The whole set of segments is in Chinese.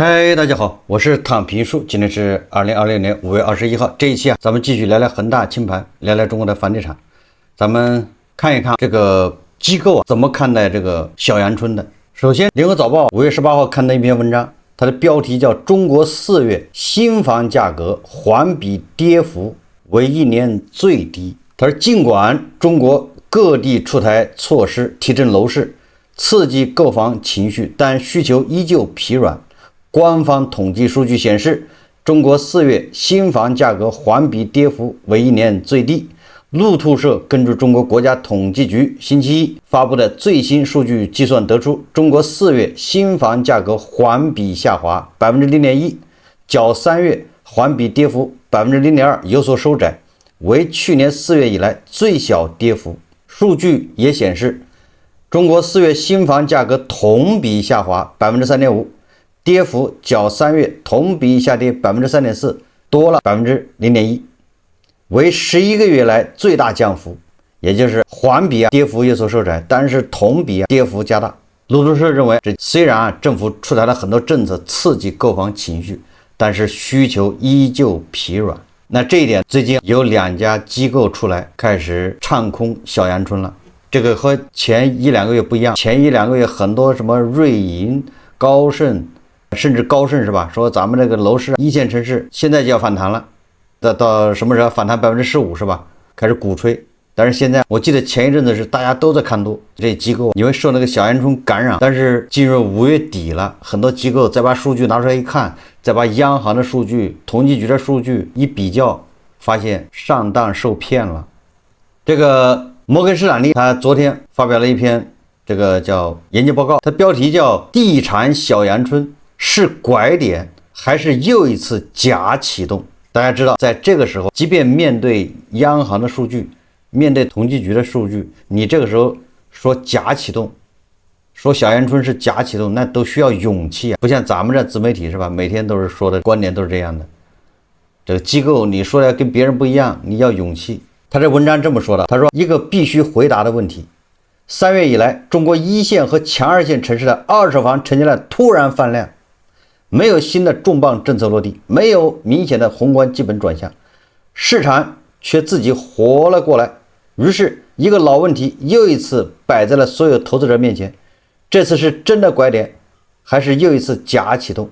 嗨，大家好，我是躺平叔，今天是2026年5月21号。這一期咱們繼續聊聊恆大清盤，聊聊中國的房地產。咱們看一看這個機構怎麼看待這個小陽春的。首先，聯合早報5月18號刊登一篇文章，它的標題叫《中國4月新房價格環比跌幅為1年最低》。它說，儘管中國各地出台措施提振樓市，刺激購房情緒，但需求依舊疲軟。官方統計數據顯示，中國4月新房價格環比跌幅為1年最低。路透社根據中國國家統計局星期一發布的最新數據計算得出，中國4月新房價格環比下滑 0.1%， 較3月環比跌幅 0.2% 有所收窄，為去年4月以來最小跌幅。數據也顯示，中國4月新房價格同比下滑 3.5%。跌幅較3月同比下跌 3.4%， 多了 0.1%， 為11個月來最大降幅。也就是環比跌幅有所收窄，但是同比跌幅加大。路透社認為，這雖然政府出台了很多政策刺激購房情緒，但是需求依舊疲軟。那這一點最近有2家機構出來開始唱空小陽春了。這個和前1-2個月不一樣，前1-2個月很多什麼瑞銀、高盛，甚至高盛是吧？說咱們這個樓市一線城市現在就要反彈了，到什麼時候反彈15%是吧？開始鼓吹。但是現在我記得前一陣子是大家都在看多，這機構因為受那個小陽春感染，但是進入5月底了，很多機構再把數據拿出來一看，再把央行的數據、統計局的數據一比較，發現上當受騙了。這個摩根士丹利他昨天發表了一篇這個叫研究報告，它標題叫《地產小陽春》。是拐點還是又一次假啟動？大家知道，在這個時候，即便面對央行的數據，面對統計局的數據，你這個時候說假啟動，說小陽春是假啟動，那都需要勇氣啊！不像咱們這自媒體是吧？每天都是說的觀點都是這樣的。這個機構你說的跟別人不一樣，你要勇氣。他這文章這麼說的，他說一個必須回答的問題：3月以來，中國1線和強2線城市的二手房成交量突然放量。沒有新的重磅政策落地，沒有明顯的宏觀基本轉向，市場卻自己活了過來。於是，一個老問題又一次擺在了所有投資者面前：這次是真的拐點，還是又一次假啟動？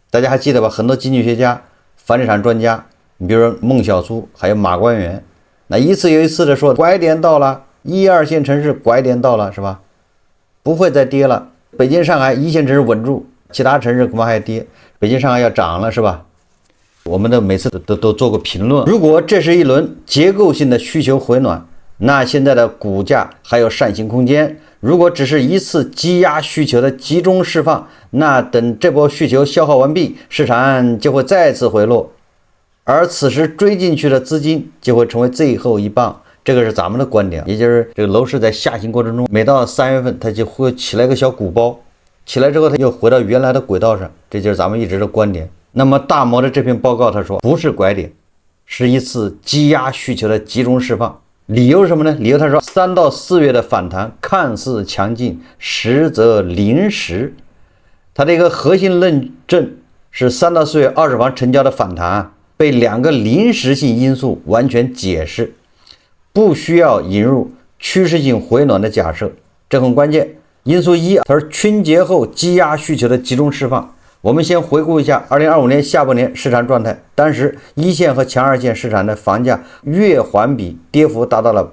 大家還記得吧？很多經濟學家、房地產專家，你比如說孟小初，還有馬關元，那一次又一次的說拐點到了，1、2線城市拐點到了，是吧？不會再跌了。北京、上海1線城市穩住。其他城市恐怕還跌，北京、上海要漲了，是吧？我們的每次都做過評論。如果這是一輪結構性的需求回暖，那現在的股價還有上行空間；如果只是一次積壓需求的集中釋放，那等這波需求消耗完畢，市場就會再次回落，而此時追進去的資金就會成為最後一棒。這個是咱們的觀點，也就是這個樓市在下行過程中，每到3月份它就會起來一個小鼓包。起來之後，它又回到原來的軌道上，這就是咱們一直的觀點。那麼大摩的這篇報告他說，不是拐點，是一次積壓需求的集中釋放。理由是什麼呢？理由他說，3到4月的反彈看似強勁，實則臨時。它的一個核心論證是3到4月二手房成交的反彈被2個臨時性因素完全解釋，不需要引入趨勢性回暖的假設，這很關鍵。因素1，它是春節後積壓需求的集中釋放。我們先回顧一下2025年下半年市場狀態，當時1線和強2線市場的房價月環比跌幅達到了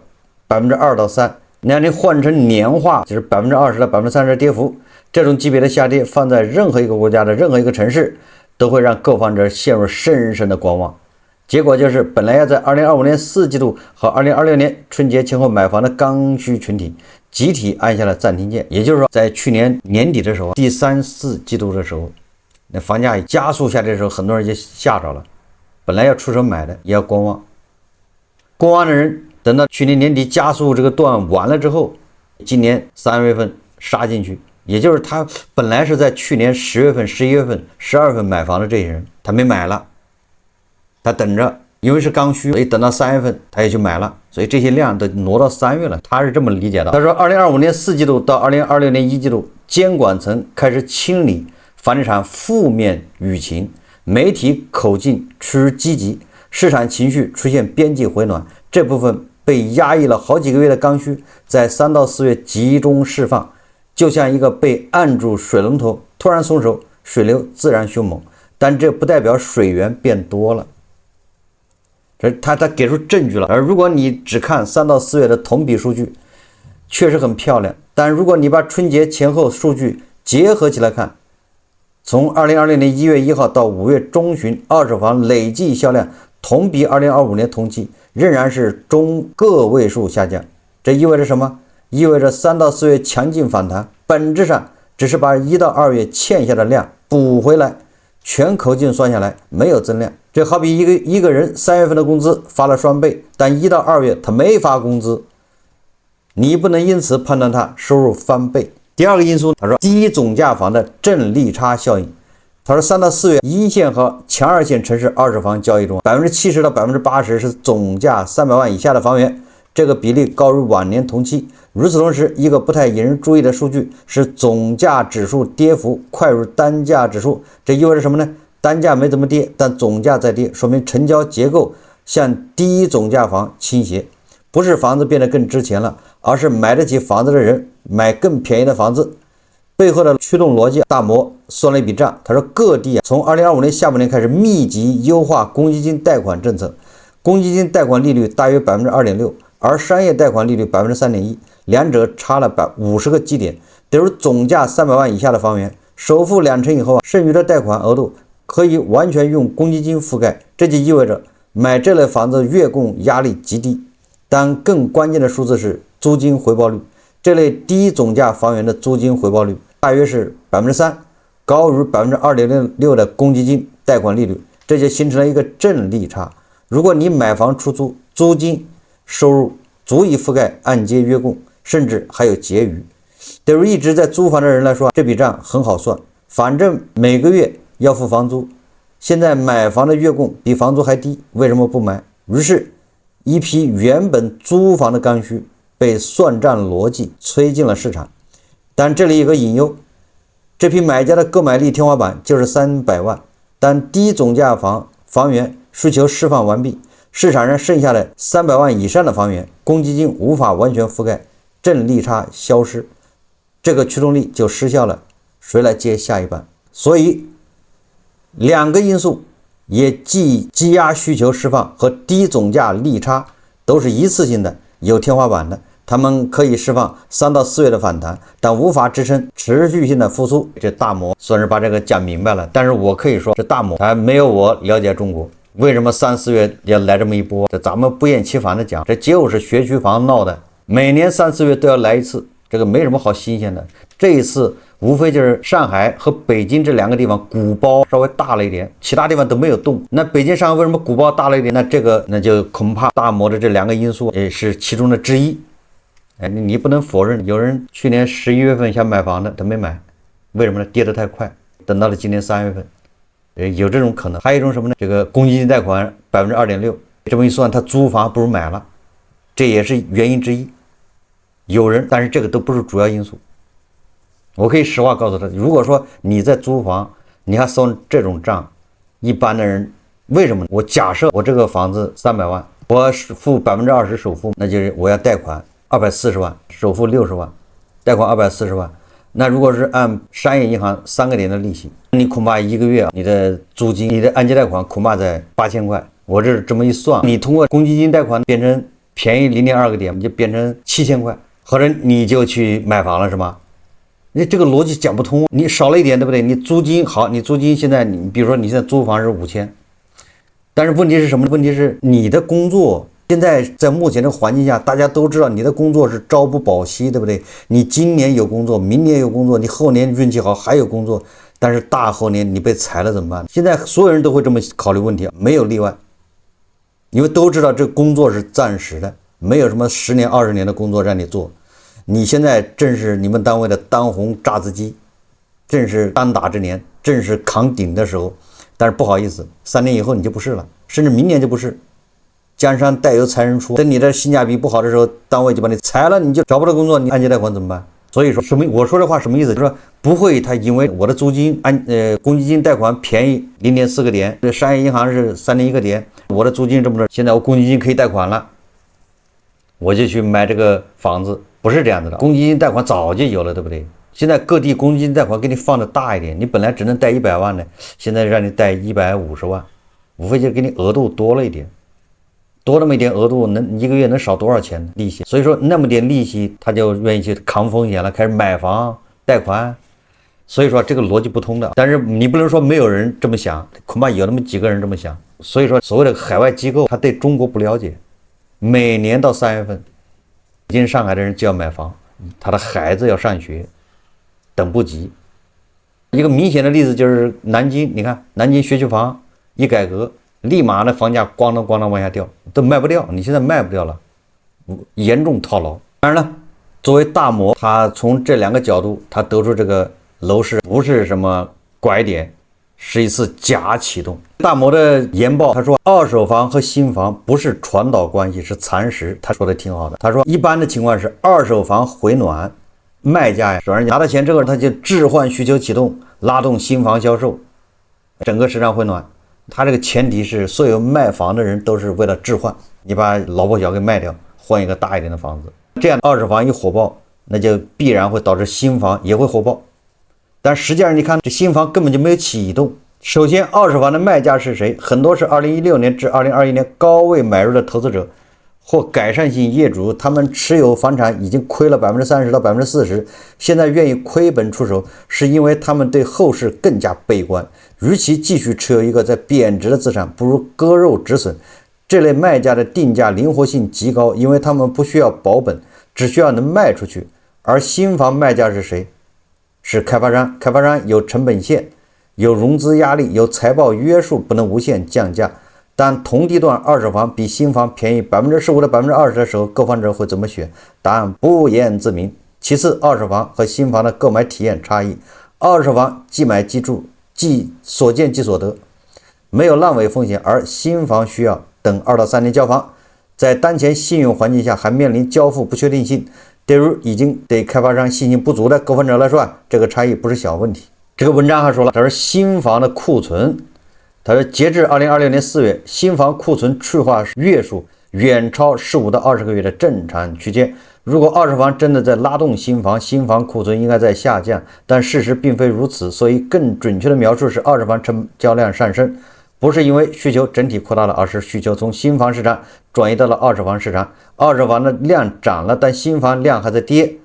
2%到3%，那你換成年化就是20%到30%的跌幅。這種級別的下跌放在任何一個國家的任何一個城市，都會讓購房者陷入深深的觀望。結果就是本來要在2025年4季度和2026年春節前後買房的剛需群體集體按下了暫停鍵。也就是說，在去年年底的時候，第3、4季度的時候，那房價加速下跌的時候，很多人就嚇着了，本來要出手買的也要觀望。觀望的人等到去年年底加速这個段完了之後，今年3月份殺進去，也就是他本來是在去年10月份、11月份、12月份買房的這些人，他沒買了，他等着，因為是剛需，所以等到3月份他也去買了，所以這些量都挪到3月了。他是這麼理解的。他說，2025年4季度到2026年1季度，監管層開始清理房地產負面輿情，媒體口徑趨於積極，市場情緒出現邊際回暖，這部分被壓抑了好幾個月的剛需，在3到4月集中釋放，就像一個被按住水龍頭突然鬆手，水流自然兇猛，但這不代表水源變多了。他給出證據了。而如果你只看3到4月的同比數據，確實很漂亮，但如果你把春節前後數據結合起來看，從2020年1月1號到5月中旬，二手房累計銷量同比2025年同期仍然是中個位數下降。這意味着什麼？意味着3到4月強勁反彈，本質上只是把1到2月欠下的量補回來，全口徑算下來沒有增量。這好比一個人3月份的工資發了雙倍，但1到2月他沒發工資，你不能因此判斷他收入翻倍。第二個因素，他說低總價房的正利差效應。他說3到4月一線和强二線城市二手房交易中，70%到80%是總價300萬以下的房源，這個比例高於往年同期。與此同時，一個不太引人注意的數據是總價指數跌幅快於單價指數。這意味着什麼呢？單價沒怎麼跌，但總價在跌，說明成交結構向低總價房傾斜。不是房子變得更值錢了，而是買得起房子的人買更便宜的房子。背後的驅動邏輯，大摩算了一筆賬，他說各地從2025年下半年開始密集優化公積金貸款政策，公積金貸款利率大約 2.6%， 而商業貸款利率 3.1%， 兩者差了50個基點。等于總價300萬以下的房源，首付2成以後，剩餘的貸款額度可以完全用公積金覆蓋，這就意味着買這類房子月供壓力極低。但更關鍵的數字是租金回報率，這類低總價房源的租金回報率大約是 3%， 高於 2.6% 的公積金貸款利率，這就形成了一個正利差。如果你買房出租，租金收入足以覆蓋按揭月供，甚至還有結餘。對於一直在租房的人來說，這筆賬很好算，反正每個月要付房租，現在買房的月供比房租還低，為什麼不買？於是一批原本租房的剛需被算賬邏輯催進了市場。但這裡有個隱憂，這批買家的購買力天花板就是300萬，但低總價房源需求釋放完畢，市場上剩下的300萬以上的房源，公積金無法完全覆蓋，正利差消失，這個驅動力就失效了，誰來接下一棒？所以兩個因素，也即積壓需求釋放和低總價利差都是一次性的，有天花板的，他們可以釋放3到4月的反彈，但無法支撐持續性的復蘇。這大摩算是把這個講明白了，但是我可以說這大摩還沒有我了解中國，為什麼3、4月要來這麼一波？這咱們不厭其煩的講，這就是學區房鬧的，每年3、4月都要來一次，這個沒什麼好新鮮的。這一次無非就是上海和北京這兩個地方鼓包稍微大了一點，其他地方都沒有動。那北京、上海為什麼鼓包大了一點？那就恐怕大摩的這兩個因素也是其中的之一。你不能否認，有人去年11月份想買房的他沒買，為什麼呢？跌得太快，等到了今年3月份，有這種可能。還有一種什麼呢？這個公積金貸款 2.6%， 這麼一算，他租房不如買了，這也是原因之一。有人，但是這個都不是主要因素。我可以實話告訴他，如果說你在租房，你還算這種賬，一般的人為什麼？我假設我這個房子300萬，我付 20% 首付，那就是我要貸款240萬，首付60萬，貸款240萬。那如果是按商業銀行3個點的利息，你恐怕一個月你的租金、你的按揭貸款恐怕在8000塊。我這麼一算，你通過公積金貸款變成便宜0.2個點，就變成7000塊，或者你就去買房了，是吗？你這個邏輯講不通，你少了一點，對不對？你租金好，你租金现在你比如說你現在租房是5000，但是問題是什麼？問題是你的工作現在在目前的環境下，大家都知道你的工作是朝不保夕，對不对？你今年有工作，明年有工作，你後年運氣好還有工作，但是大後年你被裁了怎麼辦？現在所有人都會這麼考慮問題，沒有例外，因為都知道這工作是暫時的，沒有什麼10年20年的工作讓你做。你現在正是你們單位的當紅炸子雞，正是當打之年，正是扛鼎的時候。但是不好意思，3年以後你就不是了，甚至明年就不是。江山代有才人出，等你的性價比不好的時候，单位就把你裁了，你就找不到工作，你按揭貸款怎麼辦？所以說什么？我說這話什麼意思？就是說不會，他因為我的租金公積金貸款便宜0.4個點，這商業銀行是3.1個點，我的租金這麼多，現在我公積金可以貸款了，我就去買這個房子，不是這樣子的。公積金貸款早就有了，對不對？現在各地公積金貸款給你放的大一點，你本來只能貸100萬的，現在讓你貸150萬，無非就給你額度多了一點。多那麼一點額度，能一個月能少多少錢利息？所以說那麼點利息，他就願意去扛風險了，開始買房貸款。所以說這個邏輯不通的。但是你不能說沒有人這麼想，恐怕有那麼幾個人這麼想。所以說所謂的海外機構，他對中國不了解。每年到3月份，北京、上海的人就要買房，他的孩子要上學，等不及。一個明顯的例子就是南京，你看南京学区房一改革，立馬的房價咣當咣當往下掉，都賣不掉。你現在賣不掉了，嚴重套牢。當然了，作為大摩，他從这2個角度，他得出這個樓市不是什麼拐點，是一次假啟動。大摩的研報他說，二手房和新房不是傳導關係，是蚕食。他說的挺好的。他說一般的情況是二手房回暖，賣家呀手上拿到錢之後，他就置換需求啟動，拉動新房銷售，整個市場回暖。他這個前提是所有賣房的人都是為了置換，你把老破小給賣掉，換一個大一點的房子，這樣二手房一火爆，那就必然會導致新房也會火爆。但實際上你看這新房根本就沒有啟動。首先二手房的賣家是誰？很多是2016年至2021年高位買入的投資者或改善性業主，他們持有房產已經虧了30%到40%，現在願意虧本出手，是因為他們對後市更加悲觀。與其繼續持有一個在貶值的資產，不如割肉止損。這類賣家的定價靈活性極高，因為他們不需要保本，只需要能賣出去。而新房賣家是誰？是開發商。開發商有成本線，有融資壓力，有財報約束，不能無限降價。但同地段二手房比新房便宜15%到20%的時候，購房者會怎麼選？答案不言自明。其次，二手房和新房的購買體驗差異。二手房即買即住，即所見即所得，沒有爛尾風險，而新房需要等2到3年交房，在當前信用環境下還面臨交付不確定性。對於已經對開發商信心不足的購房者來說，這個差異不是小問題。這個文章還說了，他說新房的庫存，他說截至2026年4月，新房庫存去化月數遠超15到20個月的正常區間。如果二手房真的在拉動新房，新房庫存應該在下降，但事實並非如此，所以更準確的描述是二手房成交量上升，不是因為需求整體擴大了，而是需求從新房市場轉移到了二手房市場，二手房的量漲了，但新房量還在跌，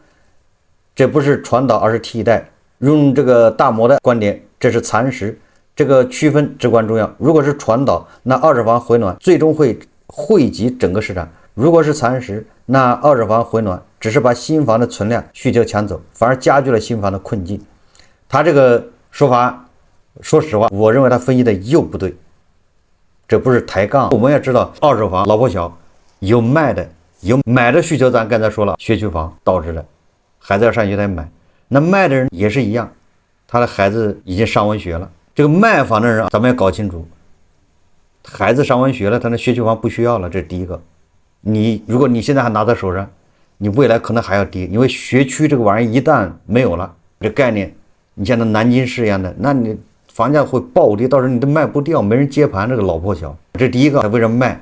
這不是傳導，而是替代。用這個大摩的觀點，這是蚕食，這個區分至關重要。如果是傳導，那二手房回暖最終會惠及整個市場；如果是蚕食，那二手房回暖只是把新房的存量需求搶走，反而加劇了新房的困境。他這個說法，說實話，我認為他分析的又不對，這不是抬槓。我們要知道，二手房老破小有賣的，有買的需求，咱剛才說了，学区房導致的，孩子要上學得買。那賣的人也是一樣，他的孩子已經上完學了。這個賣房的人咱們要搞清楚，孩子上完學了，他那学区房不需要了，這是第一個。如果你現在還拿在手上，你未來可能還要跌，因為学區這個玩意一旦沒有了，這概念，你像那南京市一樣的，那你房價會暴跌，到時候你都賣不掉，沒人接盤，這個老破小。這是第一個，他為什麼賣？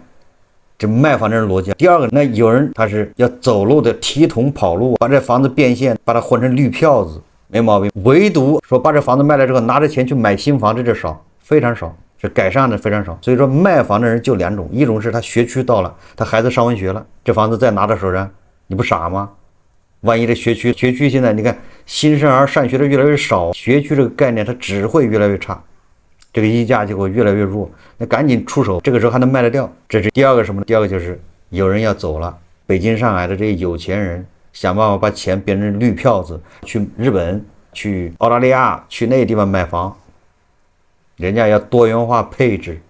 這賣房的人邏輯。第二個，那有人他是要走路的提桶跑路，把這房子变現，把它混成綠票子，沒毛病。唯獨說把這房子賣了之後，拿着錢去買新房，這就少，非常少，是改善的非常少。所以說賣房的人就2種，一種是他学区到了，他孩子上完学了，這房子再拿到手上，你不傻嗎？萬一這学區現在你看新生兒上學的越來越少，学區這個概念它只會越來越差。這個溢價就會越來越弱，那趕緊出手，這個時候還能賣得掉。這是第二個什麼呢？第二個就是有人要走了，北京、上海的這些有錢人想辦法把錢變成綠票子，去日本、去澳大利亞、去那些地方買房，人家要多元化配置，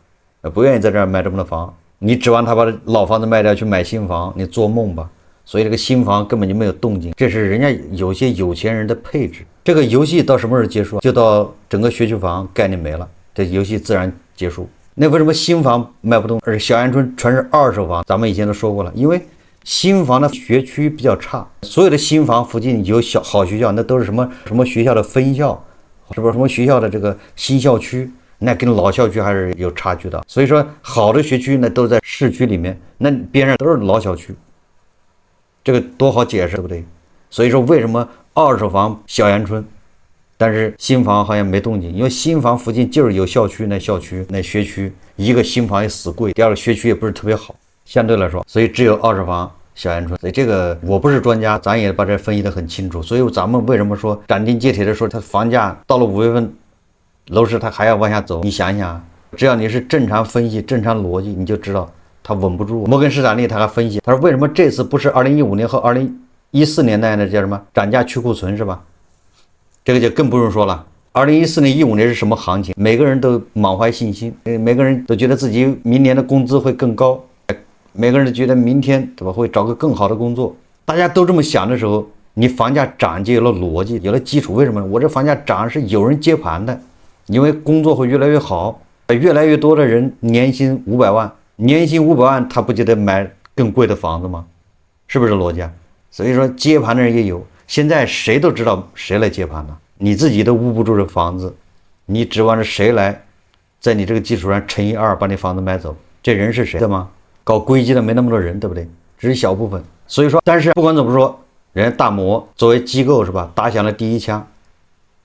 不願意在這兒買這麼多房。你指望他把老房子賣掉去買新房，你做夢吧。所以這個新房根本就沒有動靜，這是人家有些有錢人的配置。這個遊戲到什麼時候結束？就到整個学区房概念沒了，這遊戲自然結束。那為什麼新房賣不动，而小陽春全是二手房？咱們以前都說過了，因為新房的學區比較差，所有的新房附近有好學校，那都是什麼學校的分校，是不是什麼學校的这個新校區？那跟老校区還是有差距的。所以说，好的学区呢都在市區裡面，那邊上都是老小区，這個多好解釋，對不對？所以說，為什麼二手房小陽春，但是新房好像沒動靜？因為新房附近就是有校區，那學区，一個新房也死貴，第二個學区也不是特別好，相对來說，所以只有二手房小陽春。所以這個我不是專家，咱也把這分析得很清楚。所以咱們為什麼說斬釘截鐵的說，它房價到了5月份，樓市它還要往下走？你想想，只要你是正常分析、正常逻輯，你就知道它穩不住。摩根士丹利他还分析，他說为什麼這次不是2015年和2014年那樣的叫什麼漲價去庫存，是吧？這個就更不用說了。2014年、15年是什麼行情？每個人都滿懷信心，每個人都覺得自己明年的工資會更高，每個人都覺得明天对吧會找個更好的工作。大家都這麼想的時候，你房價漲就有了邏輯，有了基礎。為什麼？我這房價漲是有人接盤的。因為工作會越來越好，越來越多的人年薪500萬，年薪500萬，他不就得買更貴的房子嗎？是不是邏輯啊？所以說接盤的人也有，現在誰都知道誰來接盤了，你自己都捂不住這房子，你指望着誰來在你這個基礎上乘以2把你房子買走？這人是誰的嗎？搞規矩的沒那麼多人，對不對？只是小部分。所以說，但是不管怎麼說，人家大摩作為機構是吧，打響了第一槍，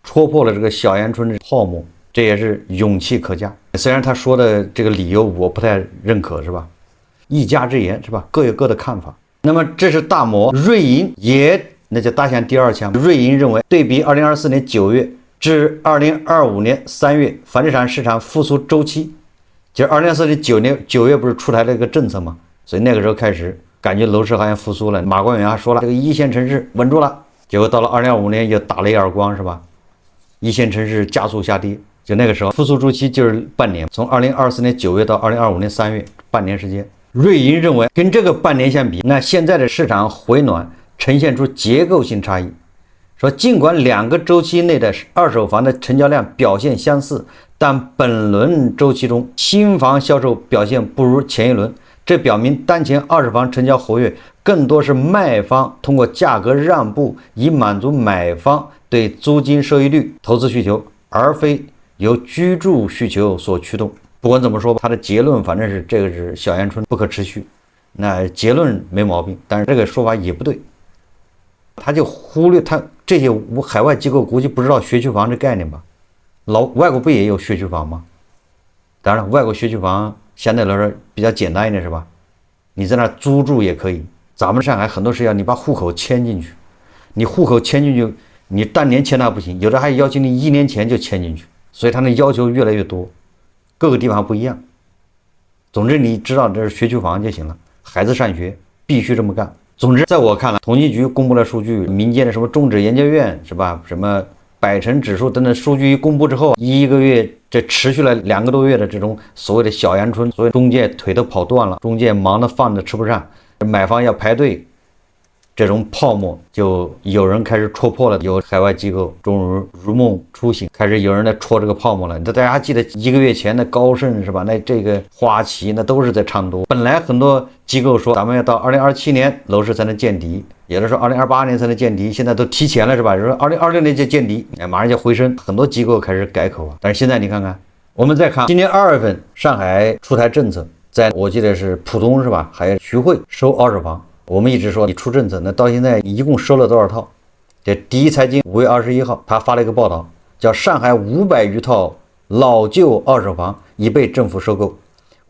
戳破了這個小陽春的泡沫，這也是勇氣可嘉。雖然他說的這個理由我不太認可，是吧？一家之言，是吧？各有各的看法。那麼這是大摩，瑞銀也那就打響第二槍。瑞銀認為，對比2024年9月至2025年3月房地產市場復甦週期，就是2024年9月不是出台了一個政策嗎？所以那個時候開始感覺樓市好像復甦了。馬官員還說了，這個一線城市穩住了。結果到了2025年又打了一耳光，是吧？一線城市加速下跌，就那個時候復甦週期就是半年，從2024年9月到2025年3月，半年時間。瑞銀認為，跟這個半年相比，那現在的市場回暖呈現出結構性差異。說儘管2個週期內的二手房的成交量表現相似，但本輪週期中新房銷售表現不如前一輪，這表明當前二手房成交活躍更多是賣方通過價格讓步以滿足買方對租金收益率、投資需求，而非由居住需求所驅動。不管怎麼說吧，他的結論反正是這個是小陽春不可持續。那結論沒毛病，但是這個說法也不對。他就忽略他這些海外機構估計不知道學區房這概念吧？外國不也有學區房嗎？當然，外國學區房相對來說比較簡單一點，是吧？你在那租住也可以。咱們上海很多是要你把戶口遷進去，你戶口遷進去，你當年遷那不行，有的還要求你1年前就遷進去，所以他的要求越来越多，各個地方不一樣。總之你知道這是學區房就行了，孩子上學必須這麼幹。總之在我看来，統計局公布了數据，民間的什麼中指研究院是吧，什麼百城指數等等數據一公布之後，一個月這持續了2個多月的這種所謂的小陽春，所以中介腿都跑斷了，中介忙得飯都吃不上，買房要排隊，這種泡沫就有人開始戳破了，有海外機構終於如夢初醒，開始有人在戳這個泡沫了。大家還記得1個月前的高盛是吧？那這個花旗那都是在唱多。本来很多機構說咱們要到2027年樓市才能見底，有的說2028年才能見底，現在都提前了是吧？说2026年就見底，馬上就回升。很多機構開始改口啊。但是現在你看看，我們再看今年2月份上海出台政策，在我記得是浦東是吧？還有徐匯收二手房。我們一直說你出政策，那到現在一共收了多少套？這第一財經5月21號他發了一個報道，叫上海500餘套老舊二手房已被政府收購。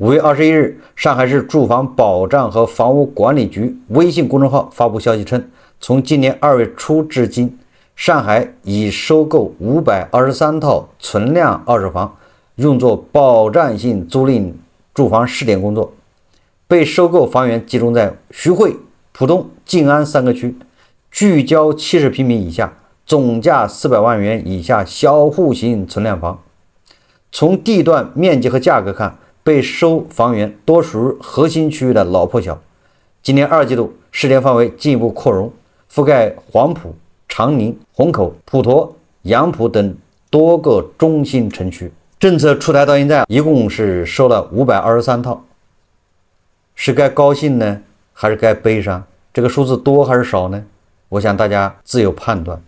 5月21日，上海市住房保障和房屋管理局微信公眾號發布消息稱，從今年2月初至今，上海已收購523套存量二手房，用作保障性租賃住房試點工作。被收購房源集中在徐匯、浦東、靜安3個區，聚焦70平米以下，總價400萬元以下小戶型存量房。從地段、面積和價格看，被收房源多屬於核心區域的老破小。今年2季度試點範圍進一步擴容，覆蓋黃埔、長寧、虹口、普陀、楊浦等多個中心城區。政策出台到現在，一共是收了523套。是該高興呢，還是該悲傷？這個數字多還是少呢？我想大家自有判斷。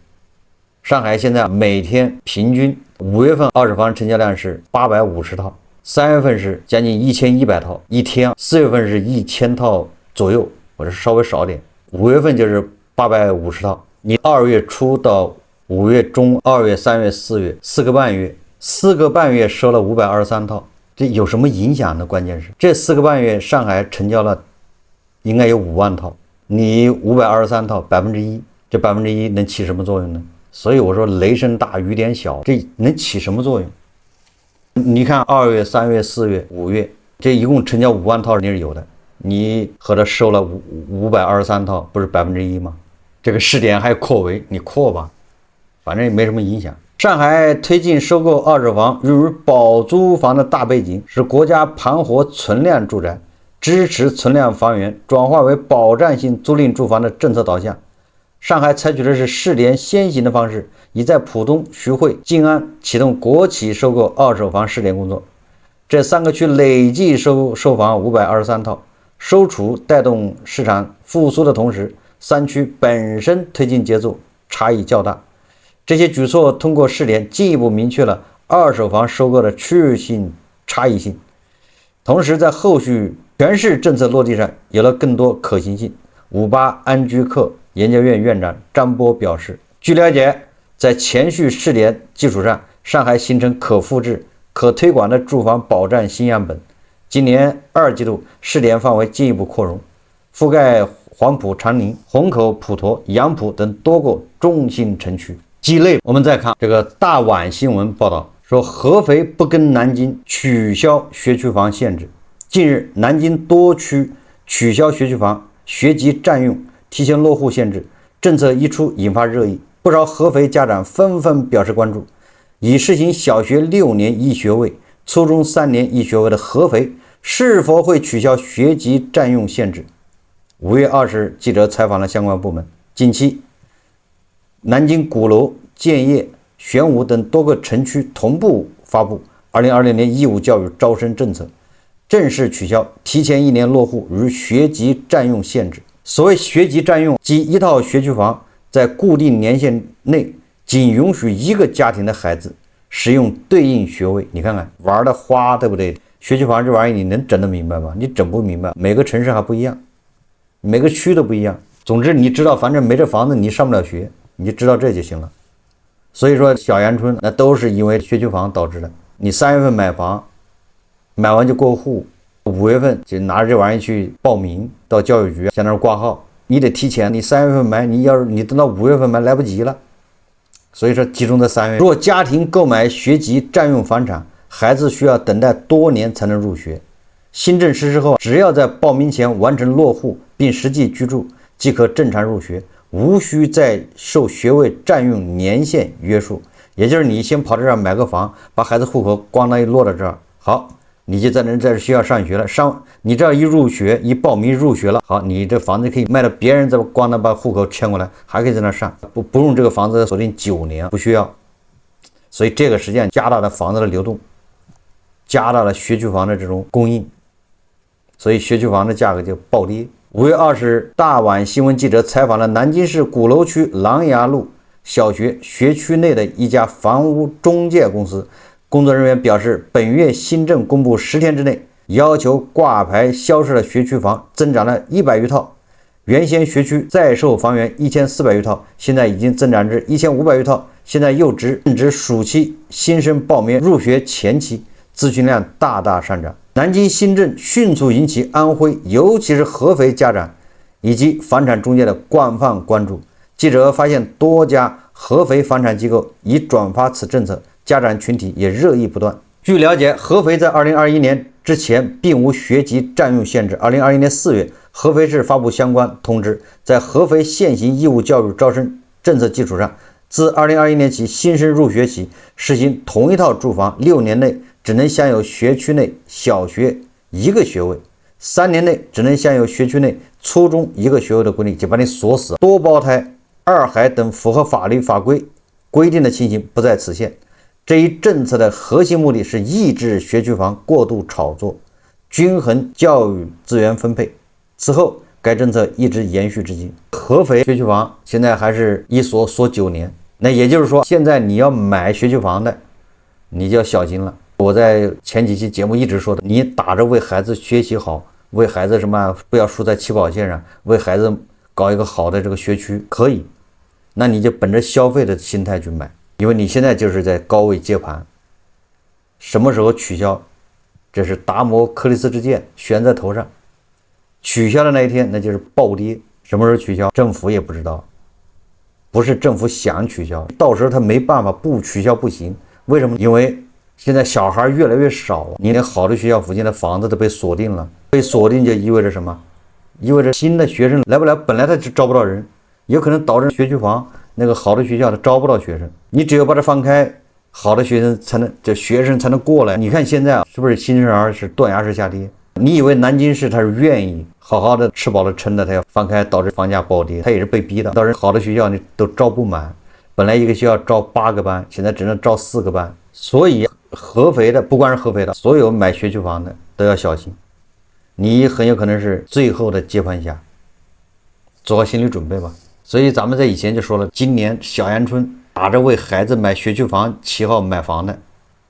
上海現在每天平均5月份二手房成交量是850套，3月份是将近1100套一天，4月份是1000套左右，或者稍微少点，5月份就是850套。你2月初到5月中，2月、3月、4月4个半月，4个半月收了523套，這有什麼影響呢？關鍵是這4個半月上海成交了應該有5萬套，你523套1%，這1%能起什麼作用呢？所以我說雷聲大雨點小，這能起什麼作用？你看2月、3月、4月、5月，這一共成交5萬套你是有的，你合着收了523套，不是1%嗎？這個試點還擴圍，你擴吧，反正也沒什麼影響。上海推進收購二手房融入保租房的大背景是國家盤活存量住宅，支持存量房源轉化為保障性租賃住房的政策導向。上海採取的是試點先行的方式，已在浦東、徐匯、靜安啟動國企收購二手房試點工作。這3個區累計售房523套，收儲帶動市場復甦的同時，3區本身推進節奏差異較大。這些舉措通過試點進一步明確了二手房收購的區域性差異性，同時在後續全市政策落地上有了更多可行性。58安居客研究院院長張波表示，據了解，在前續試點基礎上，上海形成可複製、可推廣的住房保障新樣本。今年2季度試點範圍進一步擴容，覆蓋黃埔、長寧、虹口、普陀、楊浦等多個中心城區。雞肋。我們再看這個大碗新聞報道說，合肥不跟南京取消學區房限制。近日，南京多區取消學區房學籍佔用提前落戶限制政策一出，引發熱議，不少合肥家長紛紛表示關注。已實行小學6年1學位、初中3年1學位的合肥，是否會取消學籍佔用限制？5月20日，記者採訪了相關部門。近期，南京鼓樓、建業、玄武等多個城區同步發布2020年義務教育招生政策，正式取消提前1年落戶與學籍佔用限制。所謂學籍佔用，即一套學區房在固定年限內僅允許一個家庭的孩子使用對應學位。你看看玩的花，對不對？學區房這玩意你能整得明白嗎？你整不明白，每個城市還不一樣，每個區都不一樣。總之你知道，反正沒這房子你上不了學，你就知道這就行了。所以說小陽春那都是因為學區房導致的。你3月份買房，買完就過戶，5月份就拿着這玩意去報名到教育局在那兒掛號，你得提前，你3月份買，你要是你等到5月份買來不及了。所以說集中在3月。若家庭購買學籍佔用房產，孩子需要等待多年才能入學。新政實施後，只要在報名前完成落戶並實際居住，即可正常入學，無需再受學位佔用年限約束。也就是你先跑這兒買個房，把孩子戶口咣當一落到這兒，好，你就在這學校上學了。你這兒一入學一報名入學了，好，你這房子可以賣到別人，再咣當把戶口遷過來，還可以在那兒上，不用這個房子鎖定9年，不需要。所以這個實際上加大了房子的流動，加大了學區房的這種供應，所以學區房的價格就暴跌。5月20日，大碗新聞記者採訪了南京市鼓樓區琅琊路小學學區內的一家房屋中介公司。工作人員表示，本月新政公布10天之內，要求掛牌銷售的學區房增長了100餘套。原先學區在售房源1400餘套，現在已經增長至1500餘套。現在又正值暑期新生報名入學前期，諮詢量大大上漲。南京新政迅速引起安徽，尤其是合肥家長以及房產中介的廣泛關注。記者發現，多家合肥房產機構已轉發此政策，家長群體也熱議不斷。據了解，合肥在2021年之前並無學籍佔用限制。2021年4月，合肥市發布相關通知，在合肥現行義務教育招生政策基礎上，自2021年起，新生入學起實行同一套住房6年內只能享有學區內小學1個學位，3年內只能享有學區內初中1個學位的規定，就把你鎖死。多胞胎、二孩等符合法律法規規定的情形不在此限。這一政策的核心目的是抑制學區房過度炒作，均衡教育資源分配。此後，該政策一直延續至今。合肥学区房现在還是一锁锁9年，那也就是說，现在你要買学区房的，你就要小心了。我在前几期節目一直说的，你打着为孩子学習好，为孩子什麼不要輸在起跑線上，為孩子搞一個好的這個學區可以，那你就本着消費的心態去買，因為你現在就是在高位接盤，什麼時候取消，這是達摩克里斯之劍懸在頭上，取消的那一天那就是暴跌。什麼時候取消，政府也不知道，不是政府想取消，到時候他沒辦法不取消不行。為什麼？因為現在小孩越來越少，你連好的學校附近的房子都被鎖定了，被鎖定就意味着什麼？意味着新的學生來不了，本來他就招不到人，有可能導致學區房那個好的學校他招不到學生。你只有把它放開，好的學生才能，這學生才能過來。你看現在是不是新生兒是斷崖式下跌？你以為南京市他是願意好好的吃飽了撐的，他要放開，導致房價暴跌，他也是被逼的。到時好的學校你都招不滿，本來一個學校招8個班，現在只能招4個班。所以合肥的，不光是合肥的，所有買學區房的都要小心，你很有可能是最後的接盤俠，做好心理準備吧。所以咱們在以前就說了，今年小陽春打着為孩子買學區房旗號買房的，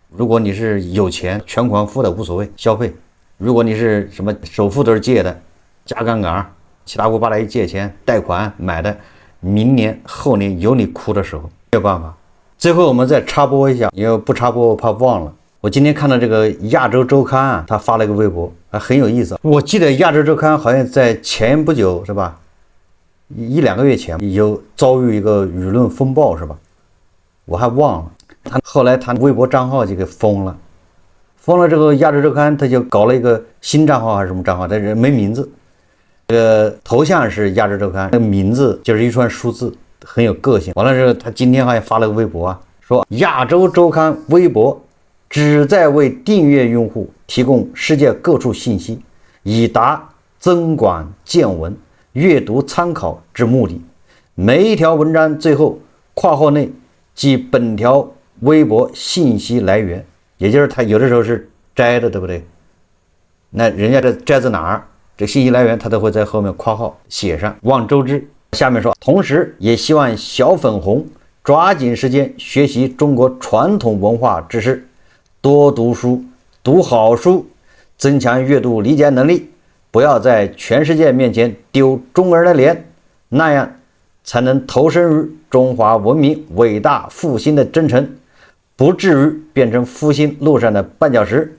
如果你是有錢全款付的無所謂消費，如果你是什麼首付都是借的，加槓桿，七大姑八大姨借錢貸款買的，明年後年有你哭的時候，沒有辦法。最後我們再插播一下，因為不插播我怕忘了。我今天看到這個亞洲週刊啊，他發了一個微博，還很有意思。我記得亞洲週刊好像在前不久是吧，1-2個月前有遭遇一個輿論風暴是吧？我還忘了。後來他微博賬號就給封了。封了這個亞洲週刊，他就搞了一個新賬號還是什麼賬號，但是沒名字。這個頭像是亞洲週刊，那個名字就是一串數字，很有個性。完了之後，他今天好像發了個微博啊，說亞洲週刊微博旨在為訂閱用戶提供世界各處信息，以達增廣見聞、閱讀參考之目的。每一條文章最後括號內即本條微博信息來源。也就是他有的時候是摘的，對不對？那人家這摘自哪兒？這信息來源他都會在後面括號寫上。望周知。下面說，同時也希望小粉紅抓緊時間學習中國傳統文化知識，多讀書，讀好書，增強閱讀理解能力，不要在全世界面前丟中國人的臉，那樣才能投身於中華文明偉大復興的征程，不至於變成復興路上的絆腳石。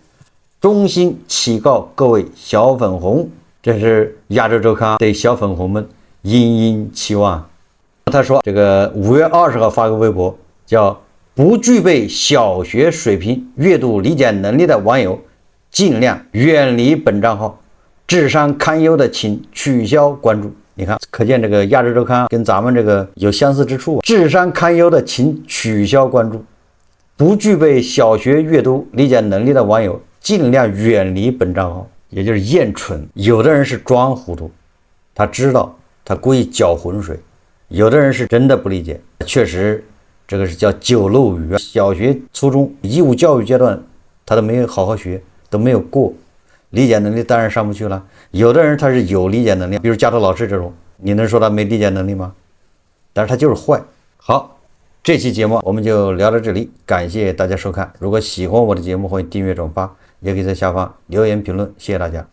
衷心祈告各位小粉紅，這是亞洲週刊對小粉紅們殷殷期望。他說這個5月20號發個微博，叫不具備小學水平閱讀理解能力的網友盡量遠離本賬號，智商堪憂的請取消關注。你看，可見這個亞洲週刊跟咱們這個有相似之處。智商堪憂的請取消關注，不具備小學閱讀理解能力的網友盡量遠離本賬號。也就是驗蠢，有的人是裝糊塗，他知道，他故意攪渾水；有的人是真的不理解，確實這個是叫九漏魚。小學、初中義務教育階段他都沒有好好學，都沒有過，理解能力當然上不去了。有的人他是有理解能力，比如家頭老師這種，你能說他沒理解能力嗎？但是他就是壞。好，這期節目我們就聊到這裡，感謝大家收看。如果喜歡我的節目，歡迎訂閱轉發，也可以在下方留言評論，謝謝大家。